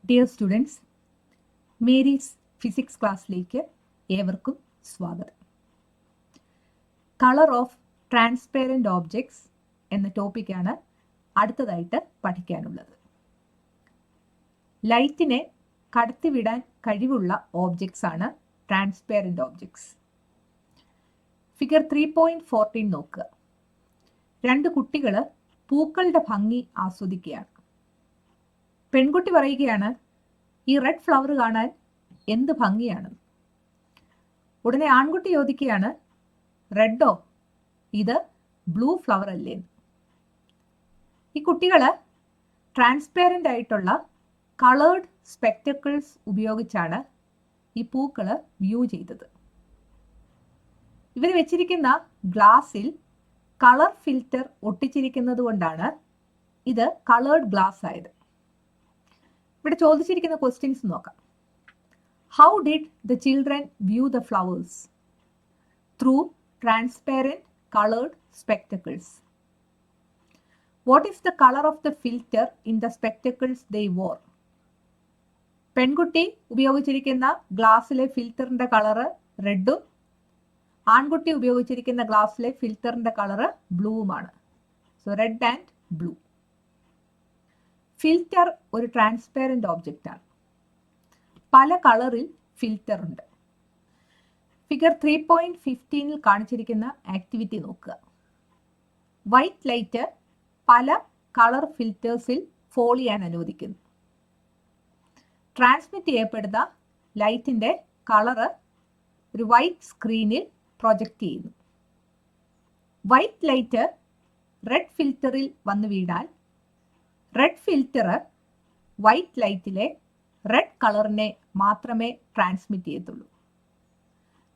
Dear students, Mary's physics ക്ലാസ്സിലേക്ക് ഏവർക്കും സ്വാഗതം. കളർ ഓഫ് ട്രാൻസ്പെറൻറ്റ് ഓബ്ജക്ട്സ് എന്ന ടോപ്പിക്കാണ് അടുത്തതായിട്ട് പഠിക്കാനുള്ളത്. ലൈറ്റിനെ കടത്തിവിടാൻ കഴിവുള്ള ഓബ്ജക്ട്സ് ആണ് ട്രാൻസ്പെറൻറ്റ് ഓബ്ജക്ട്സ്. ഫിഗർ 3.14 നോക്കുക. രണ്ട് കുട്ടികൾ പൂക്കളുടെ ഭംഗി ആസ്വദിക്കുകയാണ്. പെൺകുട്ടി പറയുകയാണ്, ഈ റെഡ് ഫ്ലവർ കാണാൻ എന്ത് ഭംഗിയാണ്. ഉടനെ ആൺകുട്ടി ചോദിക്കുകയാണ്, റെഡോ? ഇത് ബ്ലൂ ഫ്ലവർ അല്ലേ? ഈ കുട്ടികൾ ട്രാൻസ്പെറൻ്റ് ആയിട്ടുള്ള കളേർഡ് സ്പെക്ടക്കിൾസ് ഉപയോഗിച്ചാണ് ഈ പൂക്കൾ വ്യൂ ചെയ്തത്. ഇവർ വെച്ചിരിക്കുന്ന ഗ്ലാസ്സിൽ കളർ ഫിൽറ്റർ ഒട്ടിച്ചിരിക്കുന്നത് കൊണ്ടാണ് ഇത് കളേർഡ് ഗ്ലാസ് ആയത്. ഇവിടെ ചോദിച്ചിരിക്കുന്ന ക്വസ്റ്റ്യൻസ് നോക്കാം. How did the children view the flowers? Through transparent coloured spectacles. What is the colour of the filter in the spectacles they war? പെൺകുട്ടി ഉപയോഗിച്ചിരിക്കുന്ന ഗ്ലാസ്സിലെ ഫിൽറ്ററിന്റെ കളറ് റെഡും ആൺകുട്ടി ഉപയോഗിച്ചിരിക്കുന്ന ഗ്ലാസ്സിലെ ഫിൽറ്ററിന്റെ കളറ് ബ്ലൂവുമാണ്. So red and blue. Filter ഒരു ട്രാൻസ്പെറൻറ്റ് ഓബ്ജക്റ്റ് ആണ്. പല കളറിൽ ഫിൽറ്റർ ഉണ്ട്. ഫിഗർ 3.15 കാണിച്ചിരിക്കുന്ന ആക്ടിവിറ്റി നോക്കുക. വൈറ്റ് ലൈറ്റ് പല കളർ ഫിൽറ്റേഴ്സിൽ ഫോൾ ചെയ്യാൻ അനുവദിക്കുന്നു. ട്രാൻസ്മിറ്റ് ചെയ്യപ്പെടുന്ന ലൈറ്റിന്റെ കളറ് ഒരു വൈറ്റ് സ്ക്രീനിൽ പ്രൊജക്റ്റ് ചെയ്യുന്നു. വൈറ്റ് ലൈറ്റ് റെഡ് ഫിൽറ്ററിൽ വന്നു വീണാൽ റെഡ് ഫിൽറ്റർ വൈറ്റ് ലൈറ്റിലെ റെഡ് കളറിനെ മാത്രമേ ട്രാൻസ്മിറ്റ് ചെയ്യത്തുള്ളൂ.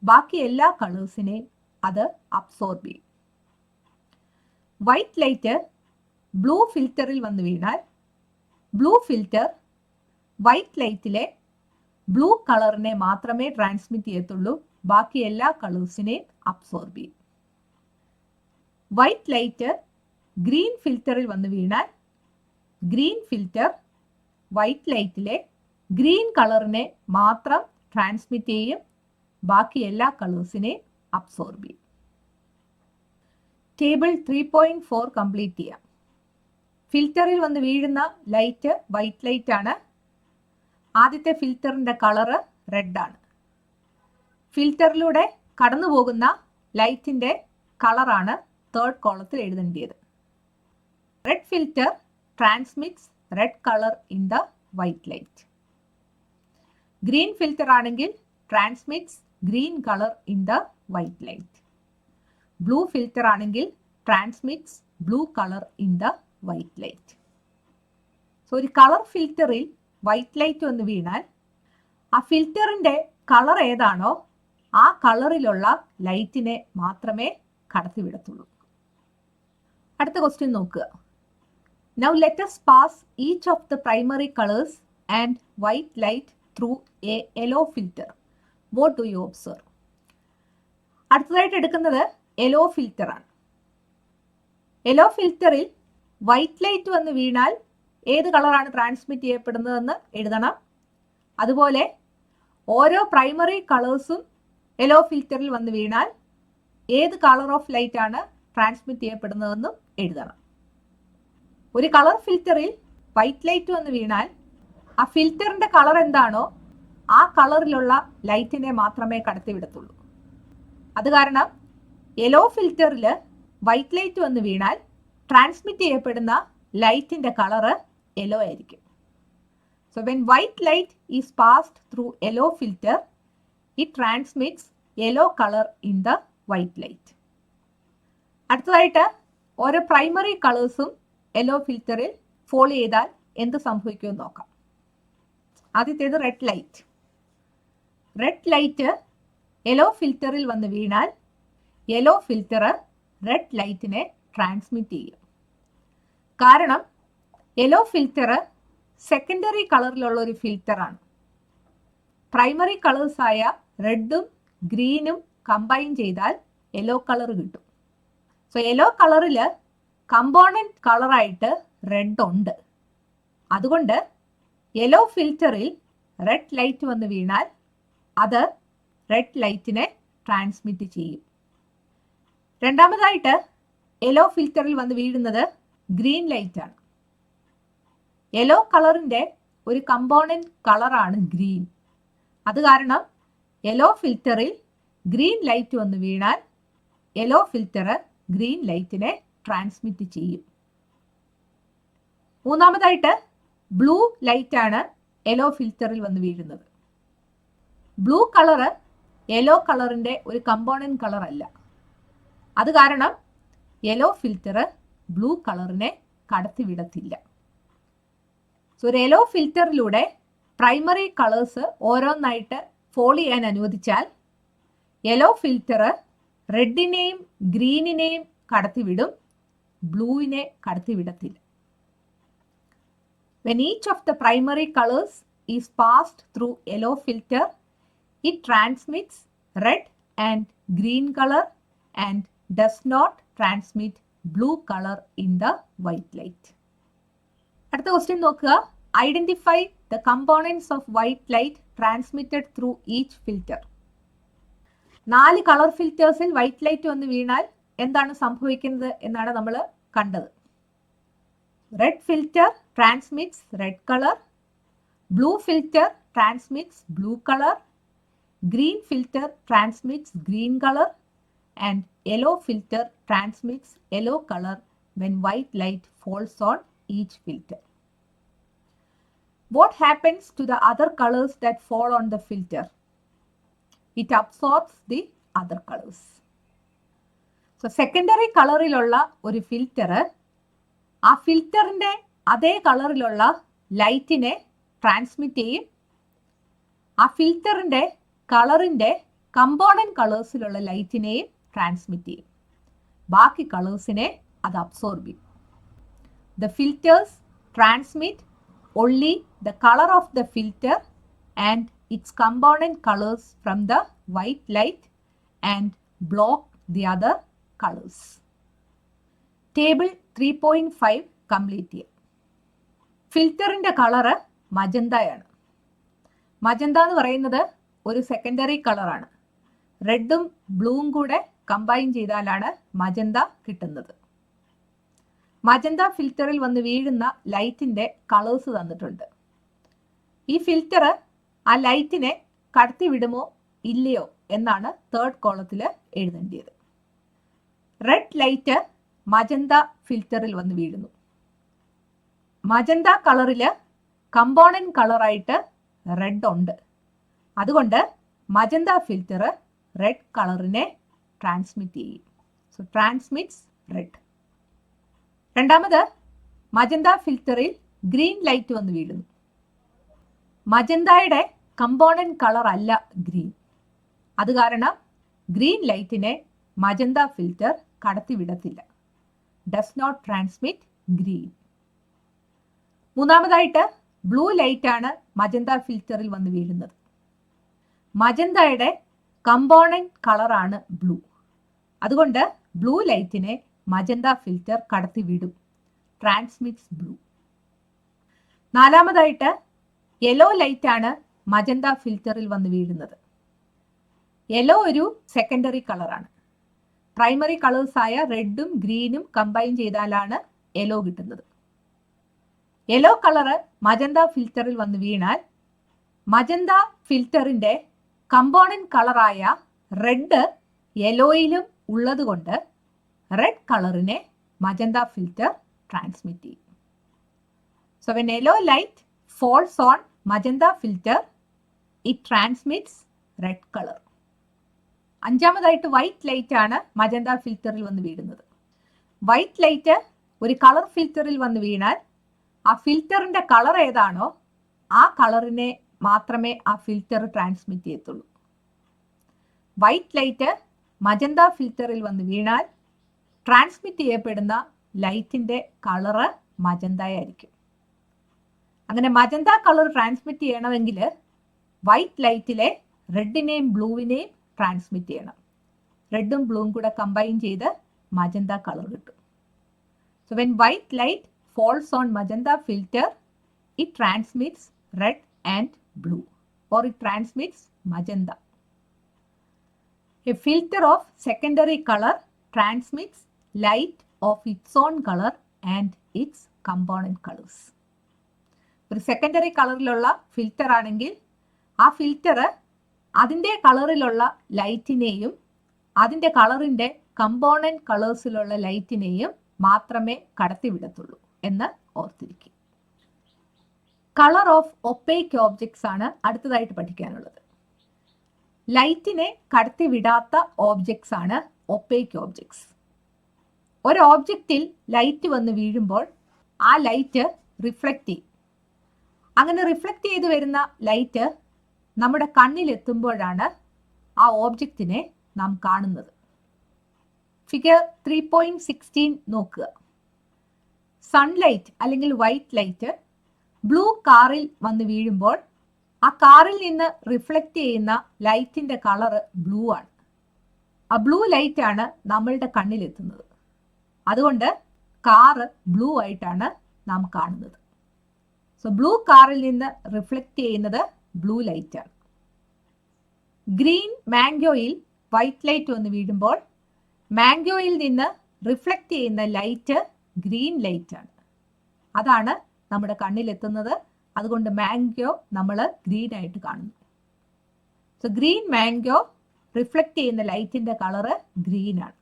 ബാക്കി എല്ലാ കളേഴ്സിനെയും അത് അബ്സോർബ് ചെയ്യും. വൈറ്റ് ലൈറ്റ് ബ്ലൂ ഫിൽറ്ററിൽ വന്നു വീണാൽ ബ്ലൂ ഫിൽറ്റർ വൈറ്റ് ലൈറ്റിലെ ബ്ലൂ കളറിനെ മാത്രമേ ട്രാൻസ്മിറ്റ് ചെയ്യത്തുള്ളൂ. ബാക്കി എല്ലാ കളേഴ്സിനെയും അബ്സോർബ് ചെയ്യും. വൈറ്റ് ലൈറ്റ് ഗ്രീൻ ഫിൽറ്ററിൽ വന്നു വീണാൽ ഗ്രീൻ ഫിൽറ്റർ വൈറ്റ് ലൈറ്റിലെ ഗ്രീൻ കളറിനെ മാത്രം ട്രാൻസ്മിറ്റ് ചെയ്യും. ബാക്കി എല്ലാ കളേഴ്സിനെയും അബ്സോർബ് ചെയ്യും. ടേബിൾ 3.4 കംപ്ലീറ്റ് ചെയ്യാം. ഫിൽറ്ററിൽ വന്ന് വീഴുന്ന ലൈറ്റ് വൈറ്റ് ലൈറ്റ് ആണ്. ആദ്യത്തെ ഫിൽറ്ററിന്റെ കളറ് റെഡ് ആണ്. ഫിൽറ്ററിലൂടെ കടന്നു പോകുന്ന ലൈറ്റിന്റെ കളറാണ് തേർഡ് കോളത്തിൽ എഴുതേണ്ടത്. Red filter transmits red colour in the white light. Green filter ആണെങ്കിൽ transmits green colour in the white light. Blue filter ആണെങ്കിൽ transmits blue colour in the white light. So ഒരു കളർ ഫിൽറ്ററിൽ വൈറ്റ് ലൈറ്റ് വന്ന് വീണാൽ ആ ഫിൽറ്ററിന്റെ colour ഏതാണോ ആ കളറിലുള്ള ലൈറ്റിനെ മാത്രമേ കടത്തിവിടത്തുള്ളൂ. അടുത്ത ക്വസ്റ്റ്യൻ നോക്കുക. Now let us pass each of the primary colors and white light through a yellow filter. What do you observe? അടുത്തതായിട്ട് എടുക്കുന്നത് യെല്ലോ ഫിൽറ്റർ ആണ്. യെല്ലോ ഫിൽറ്ററിൽ വൈറ്റ് ലൈറ്റ് വന്ന് വീണാൽ ഏത് കളറാണ് ട്രാൻസ്മിറ്റ് ചെയ്യപ്പെടുന്നതെന്ന് എഴുതണം. അതുപോലെ ഓരോ പ്രൈമറി കളേഴ്സും യെല്ലോ ഫിൽറ്ററിൽ വന്ന് വീണാൽ ഏത് കളർ ഓഫ് ലൈറ്റ് ആണ് ട്രാൻസ്മിറ്റ് ചെയ്യപ്പെടുന്നതെന്നും എഴുതണം. ഒരു കളർ ഫിൽറ്ററിൽ വൈറ്റ് ലൈറ്റ് വന്ന് വീണാൽ ആ ഫിൽറ്ററിന്റെ കളർ എന്താണോ ആ കളറിലുള്ള ലൈറ്റിനെ മാത്രമേ കടത്തിവിടത്തുള്ളൂ. അത് കാരണം യെല്ലോ ഫിൽറ്ററിൽ വൈറ്റ് ലൈറ്റ് വന്ന് വീണാൽ ട്രാൻസ്മിറ്റ് ചെയ്യപ്പെടുന്ന ലൈറ്റിന്റെ കളറ് യെല്ലോ ആയിരിക്കും. So when white light is passed through yellow filter it transmits yellow colour in the white light. അടുത്തതായിട്ട് ഓരോ പ്രൈമറി കളേഴ്സും യെല്ലോ ഫിൽറ്ററിൽ ഫോൾ ചെയ്താൽ എന്ത് സംഭവിക്കുമെന്ന് നോക്കാം. ആദ്യത്തേത് red light. Red light yellow ഫിൽറ്ററിൽ വന്ന് വീണാൽ യെല്ലോ ഫിൽറ്റർ റെഡ് ലൈറ്റിനെ ട്രാൻസ്മിറ്റ് ചെയ്യും. കാരണം യെല്ലോ ഫിൽറ്റർ സെക്കൻഡറി കളറിലുള്ള ഒരു ഫിൽറ്ററാണ്. പ്രൈമറി കളേഴ്സായ റെഡും ഗ്രീനും കമ്പൈൻ ചെയ്താൽ യെല്ലോ കളർ കിട്ടും. സോ യെല്ലോ കളറിൽ കമ്പോണന്റ് കളറായിട്ട് റെഡ് ഉണ്ട്. അതുകൊണ്ട് യെല്ലോ ഫിൽറ്ററിൽ റെഡ് ലൈറ്റ് വന്ന് വീണാൽ അത് റെഡ് ലൈറ്റിനെ ട്രാൻസ്മിറ്റ് ചെയ്യും. രണ്ടാമതായിട്ട് യെല്ലോ ഫിൽറ്ററിൽ വന്ന് വീഴുന്നത് ഗ്രീൻ ലൈറ്റ് ആണ്. യെല്ലോ കളറിന്റെ ഒരു കമ്പോണന്റ് കളറാണ് ഗ്രീൻ. അത് കാരണം യെല്ലോ ഫിൽറ്ററിൽ ഗ്രീൻ ലൈറ്റ് വന്ന് വീണാൽ യെല്ലോ ഫിൽറ്റർ ഗ്രീൻ ലൈറ്റിനെ ട്രാൻസ്മിറ്റ് ചെയ്യും. മൂന്നാമതായിട്ട് ബ്ലൂ ലൈറ്റ് ആണ് യെല്ലോ ഫിൽറ്ററിൽ വന്ന് വീഴുന്നത്. ബ്ലൂ കളറ് യെല്ലോ കളറിന്റെ ഒരു കമ്പോണന്റ് കളർ അല്ല. അത് കാരണം യെല്ലോ ഫിൽറ്റർ ബ്ലൂ കളറിനെ കടത്തിവിടത്തില്ല. സോ ഒരു യെല്ലോ ഫിൽറ്ററിലൂടെ പ്രൈമറി കളേഴ്സ് ഓരോന്നായിട്ട് ഫോൾ ചെയ്യാൻ അനുവദിച്ചാൽ യെല്ലോ ഫിൽറ്റർ റെഡിനെയും ഗ്രീനിനെയും കടത്തിവിടും, ബ്ലൂവിനെ കടത്തിവിടത്തില്ല. When each of the primary colors is passed through yellow filter, it transmits red and green color and does not transmit blue color in the white light. അടുത്ത question നോക്കുക. Identify the components of white light transmitted through each filter. 4 colour ഫിൽറ്റേഴ്സിൽ white light വന്ന് വീണാൽ എന്താണ് സംഭവിക്കുന്നത് എന്നാണ് നമ്മൾ കണ്ടത്. Red filter transmits red color, blue filter transmits blue color, green filter transmits green color, and yellow filter transmits yellow color when white light falls on each filter. What happens to the other colors that fall on the filter? It absorbs the other colors. So secondary കളറിലുള്ള ഒരു filter ആ ഫിൽറ്ററിന്റെ അതേ കളറിലുള്ള ലൈറ്റിനെ transmit ചെയ്യും. ആ ഫിൽറ്ററിന്റെ കളറിന്റെ component കളേഴ്സിലുള്ള ലൈറ്റിനെയും transmit ചെയ്യും. ബാക്കി കളേഴ്സിനെ അത് അബ്സോർബ് ചെയ്യും. The filters transmit only the color of the filter and its component colors from the white light and block the other colors. Table 3.5 complete ചെയ്യാം. ഫിൽറ്ററിന്റെ കളറ് മജന്തയാണ്. മജന്ത എന്ന് പറയുന്നത് ഒരു സെക്കൻഡറി കളറാണ്. റെഡും ബ്ലൂവും കൂടെ കമ്പൈൻ ചെയ്താലാണ് മജന്ത കിട്ടുന്നത്. മജന്ത ഫിൽറ്ററിൽ വന്ന് വീഴുന്ന ലൈറ്റിന്റെ കളേഴ്സ് തന്നിട്ടുണ്ട്. ഈ ഫിൽറ്റർ ആ ലൈറ്റിനെ കടത്തി വിടുമോ ഇല്ലയോ എന്നാണ് തേർഡ് കോളത്തിൽ എഴുതേണ്ടത്. റെഡ് ലൈറ്റ് മജന്ത ഫിൽറ്ററിൽ വന്ന് വീഴുന്നു. മജന്ത കളറിൽ കമ്പോണന്റ് കളറായിട്ട് റെഡ് ഉണ്ട്. അതുകൊണ്ട് മജന്ത ഫിൽറ്റർ റെഡ് കളറിനെ ട്രാൻസ്മിറ്റ് ചെയ്യും. So transmits red. രണ്ടാമത് മജന്ത ഫിൽറ്ററിൽ ഗ്രീൻ ലൈറ്റ് വന്ന് വീഴുന്നു. മജന്തയുടെ കമ്പോണന്റ് കളർ അല്ല ഗ്രീൻ. അത് കാരണം ഗ്രീൻ ലൈറ്റിനെ മജന്ത ഫിൽറ്റർ കടത്തിവിടത്തില്ല. Does not transmit green. മൂന്നാമതായിട്ട് ബ്ലൂ ലൈറ്റ് ആണ് മജന്ത ഫിൽറ്ററിൽ വന്ന് വീഴുന്നത്. മജന്തയുടെ കമ്പോണന്റ് കളറാണ് ബ്ലൂ. അതുകൊണ്ട് ബ്ലൂ ലൈറ്റിനെ മജന്ത ഫിൽറ്റർ കടത്തിവിടും. Transmits blue. നാലാമതായിട്ട് യെല്ലോ ലൈറ്റ് ആണ് മജന്ത ഫിൽറ്ററിൽ വന്ന് വീഴുന്നത്. യെല്ലോ ഒരു സെക്കൻഡറി കളറാണ്. പ്രൈമറി കളേഴ്സ് ആയ റെഡും ഗ്രീനും കമ്പൈൻ ചെയ്താലാണ് യെല്ലോ കിട്ടുന്നത്. യെല്ലോ കളറ് മജന്ത ഫിൽറ്ററിൽ വന്ന് വീണാൽ മജന്ത ഫിൽറ്ററിന്റെ കമ്പോണന്റ് കളറായ റെഡ് യെല്ലോയിലും ഉള്ളത് കൊണ്ട് റെഡ് കളറിനെ മജന്ത ഫിൽറ്റർ ട്രാൻസ്മിറ്റ് ചെയ്യും. So when yellow light falls on magenta filter, it transmits red color. അഞ്ചാമതായിട്ട് വൈറ്റ് ലൈറ്റ് ആണ് മജന്ത ഫിൽറ്ററിൽ വന്ന് വീഴുന്നത്. വൈറ്റ് ലൈറ്റ് ഒരു കളർ ഫിൽറ്ററിൽ വന്ന് വീണാൽ ആ ഫിൽറ്ററിന്റെ കളർ ഏതാണോ ആ കളറിനെ മാത്രമേ ആ ഫിൽറ്റർ ട്രാൻസ്മിറ്റ് ചെയ്യത്തുള്ളൂ. വൈറ്റ് ലൈറ്റ് മജന്ത ഫിൽറ്ററിൽ വന്ന് വീണാൽ ട്രാൻസ്മിറ്റ് ചെയ്യപ്പെടുന്ന ലൈറ്റിന്റെ കളറ് മജന്തയായിരിക്കും. അങ്ങനെ മജന്ത കളർ ട്രാൻസ്മിറ്റ് ചെയ്യണമെങ്കിൽ വൈറ്റ് ലൈറ്റിലെ റെഡിനെയും ബ്ലൂവിനെയും ട്രാൻസ്മിറ്റ് ചെയ്യണം. റെഡും ബ്ലൂവും കൂടെ കമ്പൈൻ ചെയ്ത് മജന്ത കളർ കിട്ടും. So when white light falls on magenta filter, it transmits red and blue, or it transmits magenta. A filter of secondary color transmits light of its own color and its component colors. ഒരു secondary കളറിലുള്ള filter ആണെങ്കിൽ ആ filter അതിൻ്റെ കളറിലുള്ള ലൈറ്റിനെയും അതിൻ്റെ കളറിൻ്റെ component കളേഴ്സിലുള്ള ലൈറ്റിനെയും മാത്രമേ കടത്തിവിടത്തുള്ളൂ എന്ന് ഓർത്തിരിക്കുക. കളർ ഓഫ് ഒപ്പേക്ക് ഓബ്ജക്ട്സ് ആണ് അടുത്തതായിട്ട് പഠിക്കാനുള്ളത്. ലൈറ്റിനെ കടത്തിവിടാത്ത ഓബ്ജക്ട്സ് ആണ് ഒപ്പേക്ക് ഓബ്ജക്ട്സ്. ഒരു ഓബ്ജക്റ്റിൽ ലൈറ്റ് വന്ന് വീഴുമ്പോൾ ആ ലൈറ്റ് റിഫ്ലക്റ്റ് ചെയ്യും. അങ്ങനെ റിഫ്ലക്റ്റ് ചെയ്ത് വരുന്ന ലൈറ്റ് നമ്മുടെ കണ്ണിലെത്തുമ്പോഴാണ് ആ ഓബ്ജക്റ്റിനെ നാം കാണുന്നത്. ഫിഗർ 3.16 നോക്കുക. സൺലൈറ്റ് അല്ലെങ്കിൽ വൈറ്റ് ലൈറ്റ് ബ്ലൂ കാറിൽ വന്ന് വീഴുമ്പോൾ ആ കാറിൽ നിന്ന് റിഫ്ലക്റ്റ് ചെയ്യുന്ന ലൈറ്റിന്റെ കളറ് ബ്ലൂ ആണ്. ആ ബ്ലൂ ലൈറ്റ് ആണ് നമ്മളുടെ കണ്ണിലെത്തുന്നത്. അതുകൊണ്ട് കാറ് ബ്ലൂ ആയിട്ടാണ് നാം കാണുന്നത്. സോ ബ്ലൂ കാറിൽ നിന്ന് റിഫ്ലക്റ്റ് ചെയ്യുന്നത് ബ്ലൂ ലൈറ്റ് ആണ്. ഗ്രീൻ മാംഗോയിൽ വൈറ്റ് ലൈറ്റ് വന്ന് വീഴുമ്പോൾ മാംഗോയിൽ നിന്ന് റിഫ്ലക്റ്റ് ചെയ്യുന്ന ലൈറ്റ് ഗ്രീൻ ലൈറ്റ് ആണ്. അതാണ് നമ്മുടെ കണ്ണിലെത്തുന്നത്. അതുകൊണ്ട് മാംഗോ നമ്മൾ ഗ്രീൻ ആയിട്ട് കാണുന്നു. സോ ഗ്രീൻ മാംഗോ റിഫ്ലക്റ്റ് ചെയ്യുന്ന ലൈറ്റിന്റെ കളറ് ഗ്രീൻ ആണ്.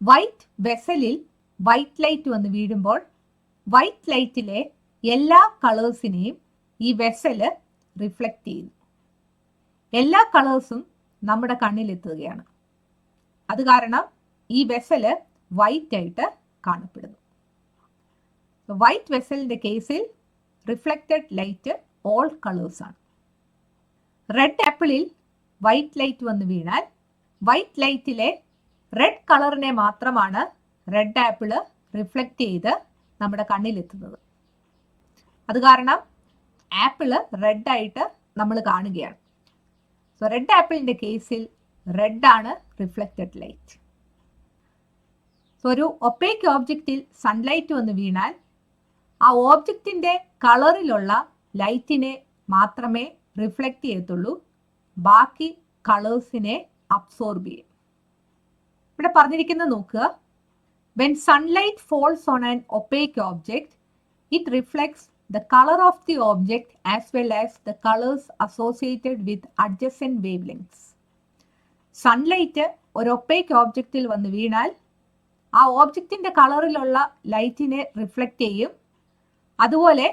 വൈറ്റ് വെസലിൽ വൈറ്റ് ലൈറ്റ് വന്ന് വീഴുമ്പോൾ വൈറ്റ് ലൈറ്റിലെ എല്ലാ കളേഴ്സിനെയും ഈ വെസല് റിഫ്ലക്റ്റ് ചെയ്യുന്നു. എല്ലാ കളേഴ്സും നമ്മുടെ കണ്ണിലെത്തുകയാണ്. അത് കാരണം ഈ വെസല് വൈറ്റ് ആയിട്ട് കാണപ്പെടുന്നു. വൈറ്റ് വെസലിന്റെ കേസിൽ റിഫ്ലക്റ്റഡ് ലൈറ്റ് ഓൾ കളേഴ്സ് ആണ്. റെഡ് ആപ്പിളിൽ വൈറ്റ് ലൈറ്റ് വന്ന് വീണാൽ വൈറ്റ് ലൈറ്റിലെ റെഡ് കളറിനെ മാത്രമാണ് റെഡ് ആപ്പിള് റിഫ്ലക്റ്റ് ചെയ്ത് നമ്മുടെ കണ്ണിലെത്തുന്നത്. അത് കാരണം ആപ്പിള് റെഡ് ആയിട്ട് നമ്മൾ കാണുകയാണ്. സോ റെഡ് ആപ്പിളിന്റെ കേസിൽ റെഡ് ആണ് റിഫ്ലക്റ്റഡ് ലൈറ്റ്. സോ ഒരു ഒപ്പേക്ക് ഓബ്ജക്റ്റിൽ സൺലൈറ്റ് വന്ന് വീണാൽ ആ ഓബ്ജക്റ്റിന്റെ കളറിലുള്ള ലൈറ്റിനെ മാത്രമേ റിഫ്ലക്റ്റ് ചെയ്യത്തുള്ളൂ. ബാക്കി കളേഴ്സിനെ അബ്സോർബ് ചെയ്യും. ഇവിടെ പറഞ്ഞിരിക്കുന്നത് നോക്കുക. When sunlight falls on an opaque object, it reflects the color of the object as well as the colors associated with adjacent wavelengths. Sunlight ഒരു ഒപ്പേക്ക് ഓബ്ജക്റ്റിൽ വന്ന് വീണാൽ ആ ഓബ്ജക്റ്റിന്റെ കളറിലുള്ള ലൈറ്റിനെ റിഫ്ലക്റ്റ് ചെയ്യും. അതുപോലെ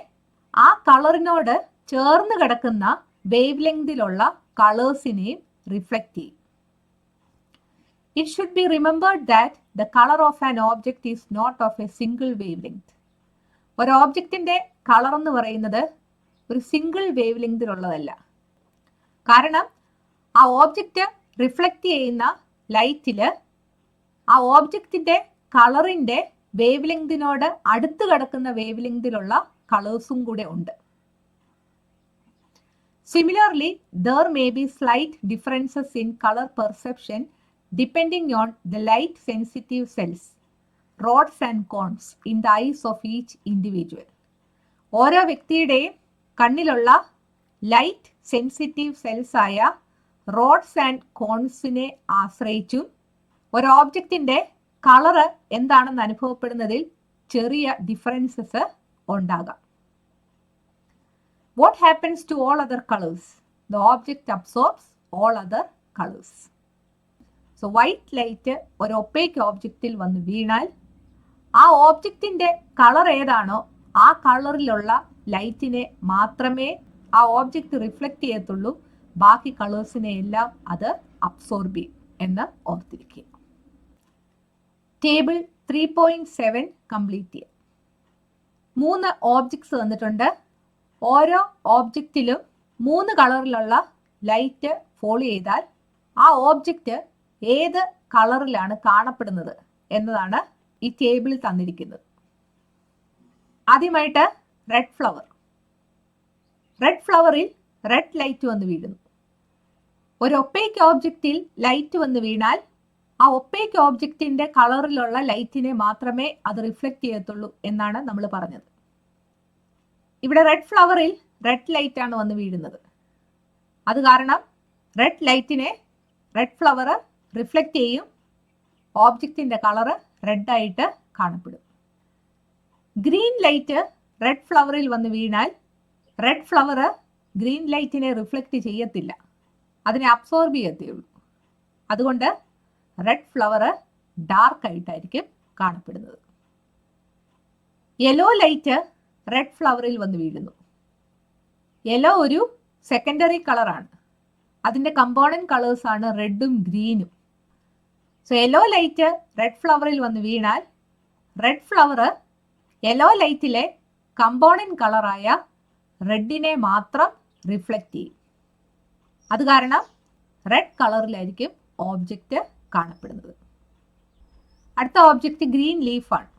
ആ കളറിനോട് ചേർന്ന് കിടക്കുന്ന വേവ് ലെങ്തിലുള്ള കളേഴ്സിനെയും റിഫ്ലക്റ്റ് ചെയ്യും. It should be remembered that the color of an object is not of a single wavelength. ഒരു ഓബ്ജക്റ്റിന്റെ കളർ എന്ന് പറയുന്നത് ഒരു സിംഗിൾ വേവ് ലെങ്തിലുള്ളതല്ല. കാരണം ആ ഓബ്ജക്റ്റ് റിഫ്ലക്റ്റ് ചെയ്യുന്ന ലൈറ്റില് ആ ഓബ്ജക്റ്റിന്റെ കളറിന്റെ വേവ് ലെങ്തിനോട് അടുത്ത് കിടക്കുന്ന വേവ് ലെങ്തിലുള്ള കളേഴ്സും കൂടെ ഉണ്ട്. Similarly, there may be slight differences in color perception depending on the light sensitive cells, rods and cones in the eyes of each individual. ഓരോ വ്യക്തിയുടെയും കണ്ണിലുള്ള ലൈറ്റ് സെൻസിറ്റീവ് സെൽസ് ആയ റോഡ്സ് ആൻഡ് കോൺസിനെ ആശ്രയിച്ചും ഒരു ഓബ്ജക്റ്റിന്റെ colour എന്താണെന്ന് അനുഭവപ്പെടുന്നതിൽ ചെറിയ differences ഉണ്ടാകാം. What happens to all other colors? The object absorbs all other colors. So white light ഒരു opaque ഓബ്ജക്റ്റിൽ വന്ന് വീണാൽ ആ ഓബ്ജക്റ്റിന്റെ കളർ ഏതാണോ ആ കളറിലുള്ള ലൈറ്റിനെ മാത്രമേ ആ ഓബ്ജക്റ്റ് റിഫ്ലക്റ്റ് ചെയ്യത്തുള്ളൂ. ബാക്കി കളേഴ്സിനെ എല്ലാം അത് അബ്സോർബ് ചെയ്യും എന്ന് ഓർത്തിരിക്കുക. ടേബിൾ 3.7 കംപ്ലീറ്റ് ചെയ്യുക. 3 ഓബ്ജക്ട്സ് തന്നിട്ടുണ്ട്. ഓരോ ഓബ്ജക്റ്റിലും 3 കളറിലുള്ള ലൈറ്റ് ഫോളോ ചെയ്താൽ ആ ഓബ്ജക്റ്റ് ഏത് കളറിലാണ് കാണപ്പെടുന്നത് എന്നതാണ് ഈ ടേബിളിൽ തന്നിരിക്കുന്നത്. ആദ്യമായിട്ട് റെഡ് ഫ്ലവർ. റെഡ് ഫ്ലവറിൽ റെഡ് ലൈറ്റ് വന്ന് വീഴുന്നു. ഒരു ഒപ്പേക്ക് ഓബ്ജക്റ്റിൽ ലൈറ്റ് വന്ന് വീണാൽ ആ ഒപ്പേക്ക് ഓബ്ജക്റ്റിന്റെ കളറിലുള്ള ലൈറ്റിനെ മാത്രമേ അത് റിഫ്ലക്റ്റ് ചെയ്യത്തുള്ളൂ എന്നാണ് നമ്മൾ പറഞ്ഞത്. ഇവിടെ റെഡ് ഫ്ലവറിൽ റെഡ് ലൈറ്റ് ആണ് വന്ന് വീഴുന്നത്. അത് കാരണം റെഡ് ലൈറ്റിനെ റെഡ് ഫ്ലവർ റിഫ്ലക്റ്റ് ചെയ്യും, ഓബ്ജക്റ്റിന്റെ കളറ് റെഡ് ആയിട്ട് കാണപ്പെടും. ഗ്രീൻ ലൈറ്റ് റെഡ് ഫ്ലവറിൽ വന്ന് വീണാൽ റെഡ് ഫ്ലവർ ഗ്രീൻ ലൈറ്റിനെ റിഫ്ലക്റ്റ് ചെയ്യത്തില്ല, അതിനെ അബ്സോർബ് ചെയ്യത്തേയുള്ളൂ. അതുകൊണ്ട് റെഡ് ഫ്ലവർ ഡാർക്ക് ആയിട്ടായിരിക്കും കാണപ്പെടുന്നത്. യെല്ലോ ലൈറ്റ് റെഡ് ഫ്ലവറിൽ വന്ന് വീഴുന്നു. യെല്ലോ ഒരു സെക്കൻഡറി കളറാണ്, അതിൻ്റെ കമ്പോണൻറ്റ് കളേഴ്സ് ആണ് റെഡും ഗ്രീനും. സോ യെല്ലോ ലൈറ്റ് റെഡ് ഫ്ലവറിൽ വന്ന് വീണാൽ റെഡ് ഫ്ലവർ യെല്ലോ ലൈറ്റിലെ കമ്പോണൻറ്റ് കളറായ റെഡിനെ മാത്രം റിഫ്ലക്റ്റ് ചെയ്യും. അത് കാരണം റെഡ് കളറിലായിരിക്കും ഓബ്ജക്റ്റ് കാണപ്പെടുന്നത്. അടുത്ത ഓബ്ജക്റ്റ് ഗ്രീൻ ലീഫാണ്.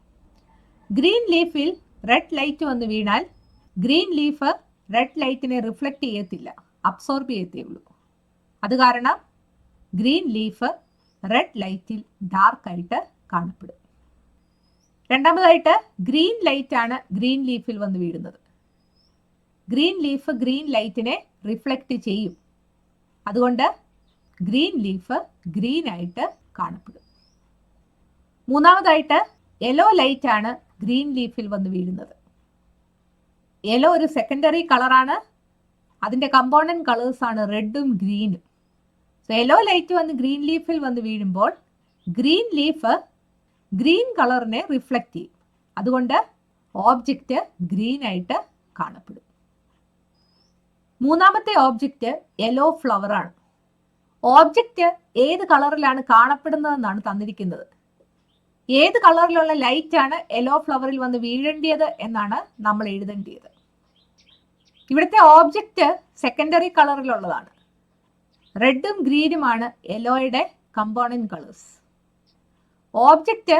ഗ്രീൻ ലീഫിൽ റെഡ് ലൈറ്റ് വന്ന് വീണാൽ ഗ്രീൻ ലീഫ് റെഡ് ലൈറ്റിനെ റിഫ്ലക്റ്റ് ചെയ്യത്തില്ല, അബ്സോർബ് ചെയ്യത്തേ ഉള്ളൂ. അത് കാരണം ഗ്രീൻ ലീഫ് റെഡ് ലൈറ്റിൽ ഡാർക്കായിട്ട് കാണപ്പെടും. രണ്ടാമതായിട്ട് ഗ്രീൻ ലൈറ്റ് ആണ് ഗ്രീൻ ലീഫിൽ വന്ന് വീഴുന്നത്. ഗ്രീൻ ലീഫ് ഗ്രീൻ ലൈറ്റിനെ റിഫ്ലക്റ്റ് ചെയ്യും, അതുകൊണ്ട് ഗ്രീൻ ലീഫ് ഗ്രീൻ ആയിട്ട് കാണപ്പെടും. മൂന്നാമതായിട്ട് യെല്ലോ ലൈറ്റ് ആണ് ഗ്രീൻ ലീഫിൽ വന്ന് വീഴുന്നത്. യെല്ലോ ഒരു സെക്കൻഡറി കളറാണ്, അതിൻ്റെ കമ്പോണൻറ്റ് കളേഴ്സ് ആണ് റെഡും ഗ്രീനും. സോ യെല്ലോ ലൈറ്റ് വന്ന് ഗ്രീൻ ലീഫിൽ വന്ന് വീഴുമ്പോൾ ഗ്രീൻ ലീഫ് ഗ്രീൻ കളറിനെ റിഫ്ലക്റ്റ് ചെയ്യും, അതുകൊണ്ട് ഓബ്ജക്റ്റ് ഗ്രീൻ ആയിട്ട് കാണപ്പെടും. മൂന്നാമത്തെ ഓബ്ജക്റ്റ് യെല്ലോ ഫ്ലവർ ആണ്. ഓബ്ജക്റ്റ് ഏത് കളറിലാണ് കാണപ്പെടുന്നതെന്നാണ് തന്നിരിക്കുന്നത്. ഏത് കളറിലുള്ള ലൈറ്റ് ആണ് യെല്ലോ ഫ്ലവറിൽ വന്ന് വീഴേണ്ടത് എന്നാണ് നമ്മൾ എഴുതേണ്ടത്. ഇവിടുത്തെ ഓബ്ജക്റ്റ് സെക്കൻഡറി കളറിലുള്ളതാണ്. റെഡും ഗ്രീനുമാണ് യെല്ലോയുടെ കമ്പോണൻറ്റ് കളേഴ്സ്. ഓബ്ജക്റ്റ്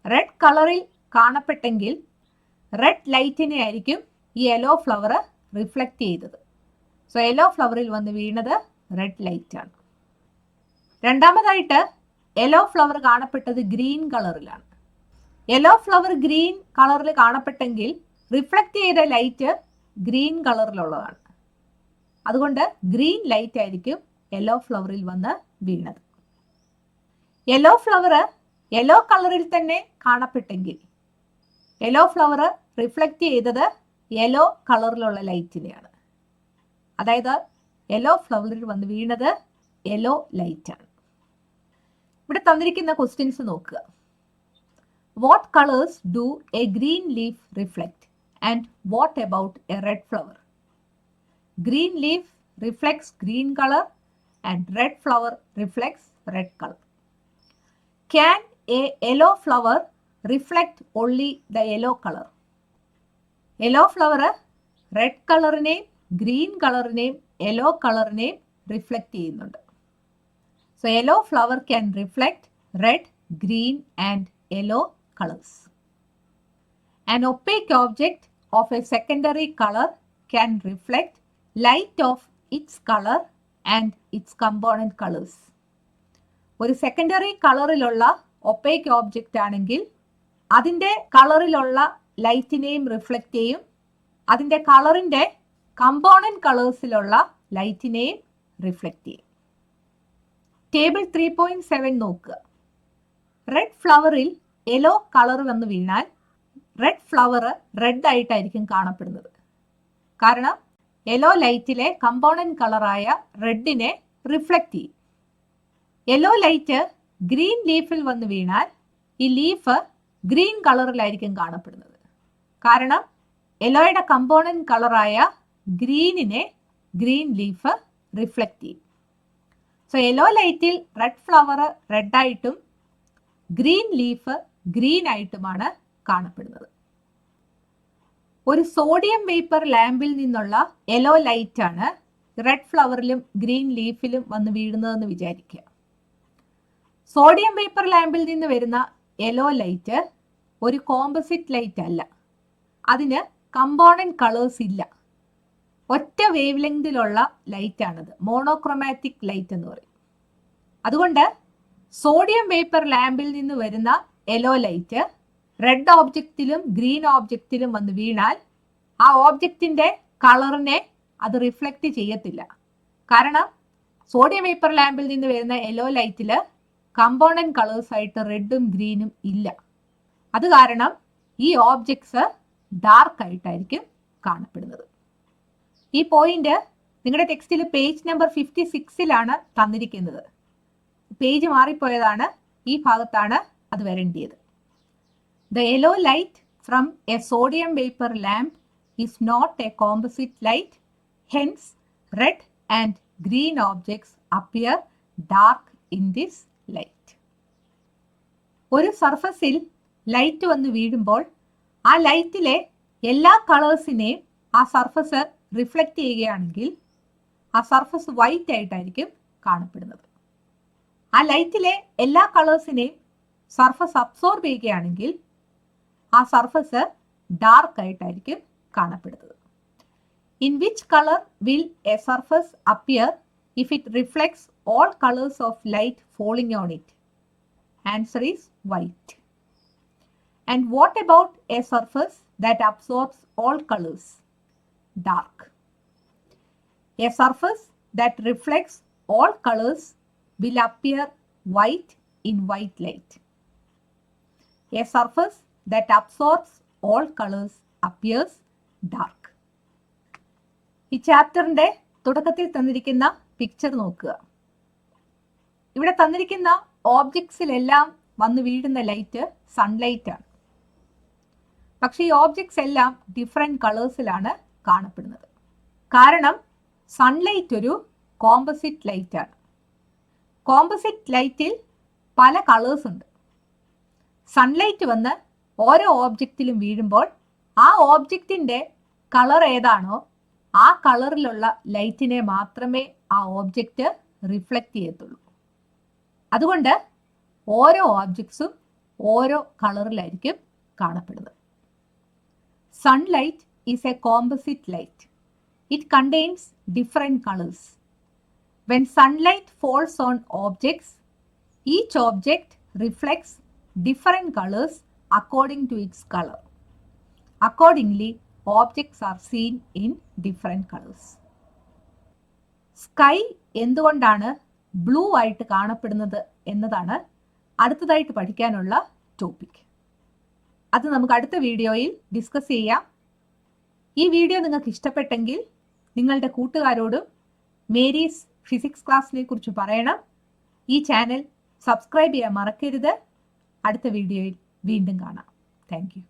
റെഡ് കളറിൽ കാണപ്പെട്ടെങ്കിൽ റെഡ് ലൈറ്റിനെ ആയിരിക്കും ഈ യെല്ലോ ഫ്ലവർ റിഫ്ലക്റ്റ് ചെയ്തത്. സോ യെല്ലോ ഫ്ലവറിൽ വന്ന് വീണത് റെഡ് ലൈറ്റ് ആണ്. രണ്ടാമതായിട്ട് യെല്ലോ ഫ്ലവർ കാണപ്പെട്ടത് ഗ്രീൻ കളറിലാണ്. യെല്ലോ ഫ്ലവർ ഗ്രീൻ കളറിൽ കാണപ്പെട്ടെങ്കിൽ റിഫ്ലക്റ്റ് ചെയ്ത ലൈറ്റ് ഗ്രീൻ കളറിലുള്ളതാണ്. അതുകൊണ്ട് ഗ്രീൻ ലൈറ്റ് ആയിരിക്കും യെല്ലോ ഫ്ലവറിൽ വന്ന് വീണത്. യെല്ലോ ഫ്ലവർ യെല്ലോ കളറിൽ തന്നെ കാണപ്പെട്ടെങ്കിൽ യെല്ലോ ഫ്ലവർ റിഫ്ലക്റ്റ് ചെയ്തത് യെല്ലോ കളറിലുള്ള ലൈറ്റിനെയാണ്. അതായത് യെല്ലോ ഫ്ലവറിൽ വന്ന് വീണത് യെല്ലോ ലൈറ്റ് ആണ്. ഇവിടെ തന്നിരിക്കുന്ന ക്വസ്റ്റ്യൻസ് നോക്കുക. What colours do A green leaf reflect and what about A red flower? Green leaf reflects green colour and red flower reflects red colour. Can a yellow flower reflect only the yellow color? Yellow flower red കളറിനെയും green കളറിനെയും yellow കളറിനെയും reflect ചെയ്യുന്നുണ്ട്. So yellow flower can reflect red, green and yellow colours. An opaque object of a secondary color can reflect light of its color and its component colors. ഒരു secondary കളറിലുള്ള opaque object ആണെങ്കിൽ അതിൻ്റെ കളറിലുള്ള ലൈറ്റിനെയും reflect ചെയ്യും, അതിൻ്റെ കളറിൻ്റെ component കളേഴ്സിലുള്ള ലൈറ്റിനെയും reflect ചെയ്യും. Table 3.7 നോക്കുക. റെഡ് ഫ്ലവറിൽ യെല്ലോ കളർ വന്ന് വീണാൽ റെഡ് ഫ്ലവർ റെഡ് ആയിട്ടായിരിക്കും കാണപ്പെടുന്നത്. കാരണം യെല്ലോ ലൈറ്റിലെ കമ്പോണൻറ്റ് കളറായ റെഡിനെ റിഫ്ലക്റ്റ് ചെയ്യും. യെല്ലോ ലൈറ്റ് ഗ്രീൻ ലീഫിൽ വന്ന് വീണാൽ ഈ ലീഫ് ഗ്രീൻ കളറിലായിരിക്കും കാണപ്പെടുന്നത്. കാരണം യെല്ലോയുടെ കമ്പോണൻറ്റ് കളറായ ഗ്രീനിനെ ഗ്രീൻ ലീഫ് റിഫ്ലക്റ്റ് ചെയ്യും. സോ യെല്ലോ ലൈറ്റിൽ റെഡ് ഫ്ലവർ റെഡായിട്ടും ഗ്രീൻ ലീഫ് ഗ്രീൻ ആയിട്ടുമാണ് കാണപ്പെടുന്നത്. ഒരു സോഡിയം വേപ്പർ ലാമ്പിൽ നിന്നുള്ള യെല്ലോ ലൈറ്റാണ് റെഡ് ഫ്ലവറിലും ഗ്രീൻ ലീഫിലും വന്ന് വീഴുന്നതെന്ന് വിചാരിക്കുക. സോഡിയം വേപ്പർ ലാമ്പിൽ നിന്ന് വരുന്ന യെല്ലോ ലൈറ്റ് ഒരു കോമ്പസിറ്റ് ലൈറ്റ് അല്ല, അതിന് കമ്പോണൻറ്റ് കളേഴ്സ് ഇല്ല, ഒറ്റ വേവ് ലെങ്തിലുള്ള ലൈറ്റാണത്, മോണോക്രോമാറ്റിക് ലൈറ്റ് എന്ന് പറയും. അതുകൊണ്ട് സോഡിയം വേപ്പർ ലാമ്പിൽ നിന്ന് വരുന്ന യെല്ലോ ലൈറ്റ് റെഡ് ഓബ്ജക്റ്റിലും ഗ്രീൻ ഓബ്ജക്റ്റിലും വന്ന് വീണാൽ ആ ഓബ്ജക്റ്റിൻ്റെ കളറിനെ അത് റിഫ്ലക്റ്റ് ചെയ്യത്തില്ല. കാരണം സോഡിയം വേപ്പർ ലാമ്പിൽ നിന്ന് വരുന്ന യെല്ലോ ലൈറ്റിൽ കമ്പോണന്റ് കളേഴ്സ് ആയിട്ട് റെഡും ഗ്രീനും ഇല്ല. അത് കാരണം ഈ ഓബ്ജക്ട്സ് ഡാർക്ക് ആയിട്ടായിരിക്കും കാണപ്പെടുന്നത്. ഈ പോയിന്റ് നിങ്ങളുടെ ടെക്സ്റ്റിൽ പേജ് നമ്പർ 56 തന്നിരിക്കുന്നത്. പേജ് മാറിപ്പോയതാണ്, ഈ ഭാഗത്താണ് അത് വരേണ്ടത്. The yellow light from a sodium vapor lamp is not a composite light, hence red and green objects appear dark in this light. ഒരു സർഫസിൽ ലൈറ്റ് വന്ന് വീഴുമ്പോൾ ആ ലൈറ്റിലെ എല്ലാ കളേഴ്സിനെയും ആ സർഫസ് റിഫ്ലക്റ്റ് ചെയ്യുകയാണെങ്കിൽ ആ സർഫസ് വൈറ്റ് ആയിട്ടായിരിക്കും കാണപ്പെടുന്നത്. ആ ലൈറ്റിലെ എല്ലാ കളേഴ്സിനെയും സർഫസ് അബ്സോർബ് ചെയ്യുകയാണെങ്കിൽ ആ സർഫസ് ഡാർക്ക് ആയിട്ടായിരിക്കും കാണപ്പെടുന്നത്. In which colour will a surface appear if it reflects all colours of light falling on it? Answer is white. And what about a surface that absorbs all colours? Dark. A surface that reflects all colours will appear white in white light. A surface that absorbs all colors appears dark. ഈ ചാപ്റ്ററിന്റെ തുടക്കത്തിൽ തന്നിരിക്കുന്ന picture നോക്കുക. ഇവിടെ തന്നിരിക്കുന്ന ഓബ്ജക്ട്സിലെല്ലാം വന്ന് വീഴുന്ന light sunlight ആണ്. പക്ഷേ ഈ ഓബ്ജക്ട്സ് എല്ലാം ഡിഫറെന്റ് കളേഴ്സിലാണ് കാണപ്പെടുന്നത്. കാരണം സൺലൈറ്റ് ഒരു കോമ്പസിറ്റ് ലൈറ്റ് ആണ്. കോമ്പസിറ്റ് ലൈറ്റിൽ പല കളേഴ്സ് ഉണ്ട്. സൺലൈറ്റ് വന്ന് ഓരോ ഓബ്ജക്റ്റിലും വീഴുമ്പോൾ ആ ഓബ്ജക്റ്റിൻ്റെ കളർ ഏതാണോ ആ കളറിലുള്ള ലൈറ്റിനെ മാത്രമേ ആ ഓബ്ജക്റ്റ് റിഫ്ലക്റ്റ് ചെയ്യത്തുള്ളൂ. അതുകൊണ്ട് ഓരോ ഓബ്ജക്ട്സും ഓരോ കളറിലായിരിക്കും കാണപ്പെടുന്നത്. Sunlight is A composite light. It contains different colours. When sunlight falls on objects, each object reflects different colors according to its color. Accordingly, objects are seen in different colors. Sky എന്തുകൊണ്ടാണ് blue ആയിട്ട് കാണപ്പെടുന്നത് എന്നതാണ് അടുത്തതായിട്ട് പഠിക്കാനുള്ള topic. അത് നമുക്ക് അടുത്ത വീഡിയോയിൽ ഡിസ്കസ് ചെയ്യാം. ഈ വീഡിയോ നിങ്ങൾക്ക് ഇഷ്ടപ്പെട്ടെങ്കിൽ നിങ്ങളുടെ കൂട്ടുകാരോടും മേരീസ് ഫിസിക്സ് ക്ലാസ്സിനെ കുറിച്ച് പറയണം. ഈ ചാനൽ സബ്സ്ക്രൈബ് ചെയ്യാൻ മറക്കരുത്. അടുത്ത വീഡിയോയിൽ വീണ്ടും കാണാം. Thank you.